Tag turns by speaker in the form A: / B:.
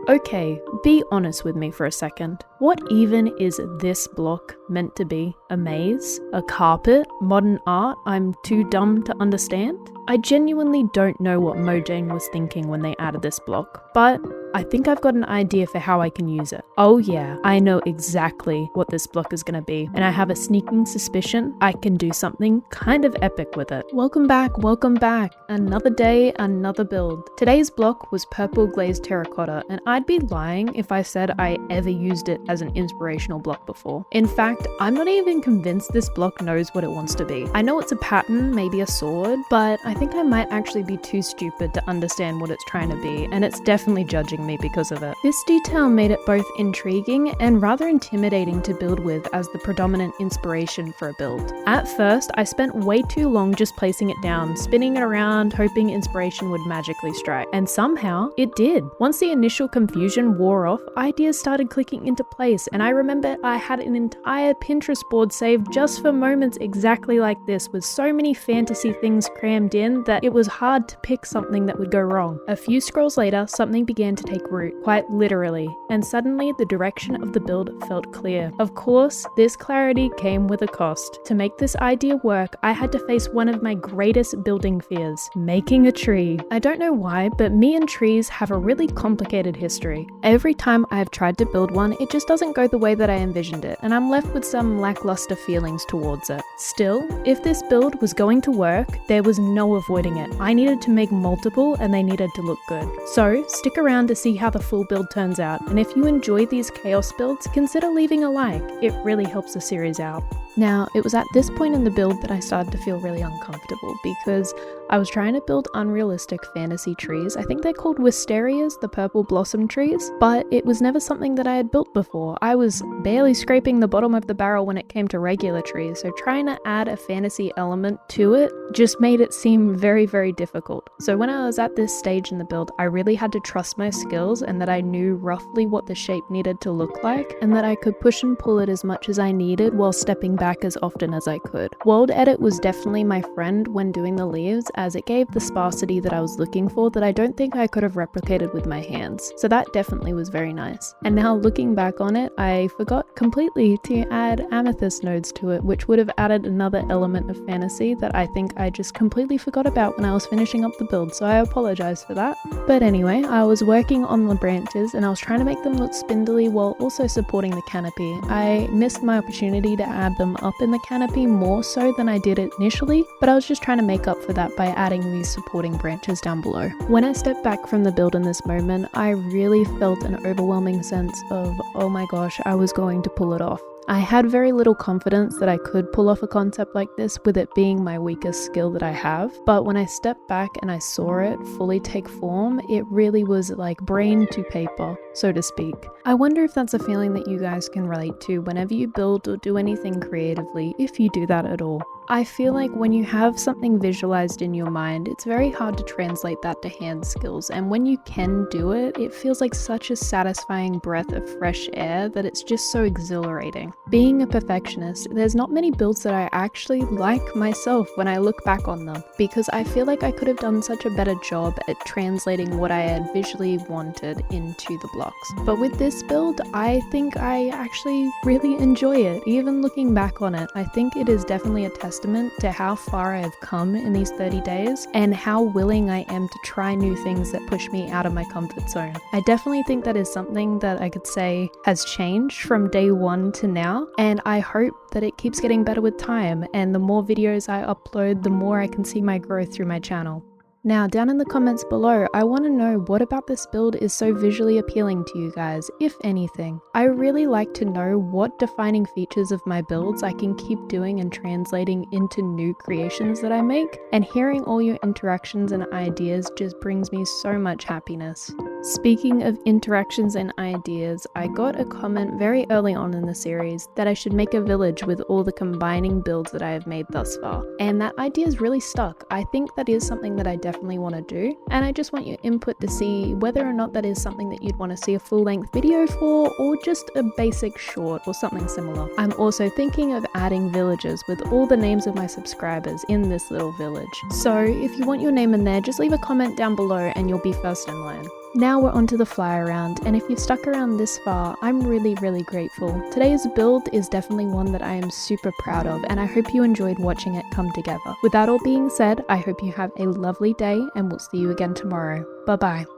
A: Okay, be honest with me for a second. What even is this block meant to be? A maze? A carpet? Modern art I'm too dumb to understand? I genuinely don't know what Mojang was thinking when they added this block, but I think I've got an idea for how I can use it. Oh yeah, I know exactly what this block is gonna be, and I have a sneaking suspicion I can do something kind of epic with it. Welcome back. Another day, another build. Today's block was purple glazed terracotta, and I'd be lying if I said I ever used it as an inspirational block before. In fact, I'm not even convinced this block knows what it wants to be. I know it's a pattern, maybe a sword, but I think I might actually be too stupid to understand what it's trying to be, and it's definitely judging me because of it. This detail made it both intriguing and rather intimidating to build with as the predominant inspiration for a build. At first, I spent way too long just placing it down, spinning it around, hoping inspiration would magically strike. And somehow, it did. Once the initial confusion wore off, ideas started clicking into place, and I remember I had an entire Pinterest board saved just for moments exactly like this, with so many fantasy things crammed in that it was hard to pick something that would go wrong. A few scrolls later, something began to take root, quite literally, and suddenly the direction of the build felt clear. Of course, this clarity came with a cost. To make this idea work, I had to face one of my greatest building fears, making a tree. I don't know why, but me and trees have a really complicated history. Every time I've tried to build one, it just doesn't go the way that I envisioned it, and I'm left with some lackluster feelings towards it. Still, if this build was going to work, there was no avoiding it. I needed to make multiple, and they needed to look good. So, stick around to see how the full build turns out, and if you enjoy these chaos builds, consider leaving a like. It really helps the series out. Now, it was at this point in the build that I started to feel really uncomfortable because I was trying to build unrealistic fantasy trees. I think they're called wisterias, the purple blossom trees, but it was never something that I had built before. I was barely scraping the bottom of the barrel when it came to regular trees, so trying to add a fantasy element to it just made it seem very, very difficult. So when I was at this stage in the build, I really had to trust my skills and that I knew roughly what the shape needed to look like, and that I could push and pull it as much as I needed while stepping back as often as I could. World Edit was definitely my friend when doing the leaves, as it gave the sparsity that I was looking for that I don't think I could have replicated with my hands. So that definitely was very nice. And now looking back on it, I forgot completely to add amethyst nodes to it, which would have added another element of fantasy that I think I just completely forgot about when I was finishing up the build, so I apologize for that. But anyway, I was working on the branches and I was trying to make them look spindly while also supporting the canopy. I missed my opportunity to add them up in the canopy more so than I did initially, but I was just trying to make up for that by adding these supporting branches down below. When I stepped back from the build in this moment, I really felt an overwhelming sense of, oh my gosh, I was going to pull it off. I had very little confidence that I could pull off a concept like this, with it being my weakest skill that I have, but when I stepped back and I saw it fully take form, it really was like brain to paper, so to speak. I wonder if that's a feeling that you guys can relate to whenever you build or do anything creatively, if you do that at all. I feel like when you have something visualized in your mind, it's very hard to translate that to hand skills, and when you can do it, it feels like such a satisfying breath of fresh air that it's just so exhilarating. Being a perfectionist, there's not many builds that I actually like myself when I look back on them, because I feel like I could have done such a better job at translating what I had visually wanted into the blocks. But with this build, I think I actually really enjoy it. Even looking back on it, I think it is definitely a testament to how far I have come in these 30 days and how willing I am to try new things that push me out of my comfort zone. I definitely think that is something that I could say has changed from day one to now, and I hope that it keeps getting better with time, and the more videos I upload, the more I can see my growth through my channel. Now, down in the comments below, I want to know what about this build is so visually appealing to you guys, if anything. I really like to know what defining features of my builds I can keep doing and translating into new creations that I make, and hearing all your interactions and ideas just brings me so much happiness. Speaking of interactions and ideas, I got a comment very early on in the series that I should make a village with all the combining builds that I have made thus far, and that idea is really stuck. I think that is something that I definitely want to do, and I just want your input to see whether or not that is something that you'd want to see a full-length video for, or just a basic short or something similar. I'm also thinking of adding villages with all the names of my subscribers in this little village. So if you want your name in there, just leave a comment down below and you'll be first in line. Now we're onto the fly around, and if you've stuck around this far, I'm really grateful. Today's build is definitely one that I am super proud of, and I hope you enjoyed watching it come together. With that all being said, I hope you have a lovely day, and we'll see you again tomorrow. Bye bye.